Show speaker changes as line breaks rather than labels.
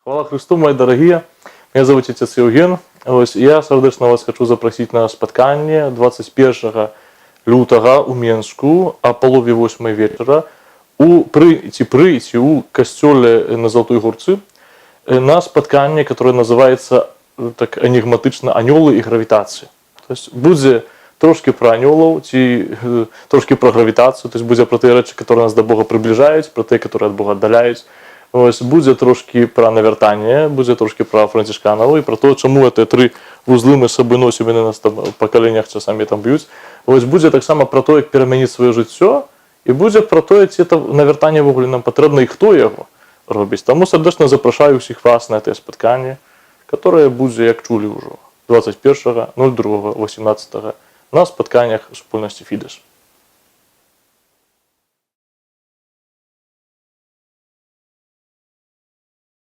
Хвала Христу, мои дорогие. Меня зовут отец Євген. Ось я сердечно вас хочу запросити на споткання 21 лютого у Менску о полові 8 вечора прийти у костеле на Золотой Горці на споткання, которое называется так энигматично «Анёлы и гравитация». То есть буде трошки про анёлов, трошки про гравітацію, тобто буде про ті речі, які нас до Бога приближають, про ті, які від Бога віддаляють. Ось буде трошки про навертання, буде трошки про францишканів і про те, чому ці три вузли ми з собою носимо, вони нас там в поколіннях часами там б'ють. Ось буде так само про те, як перемінити своє життя, і буде про те, чи це навертання в огулі нам потрібно і хто його робить. Тому сердечно запрошую всіх вас на це споткання, яке буде, як чули вже, 21.02.18 на спотканнях спільності Фідеш.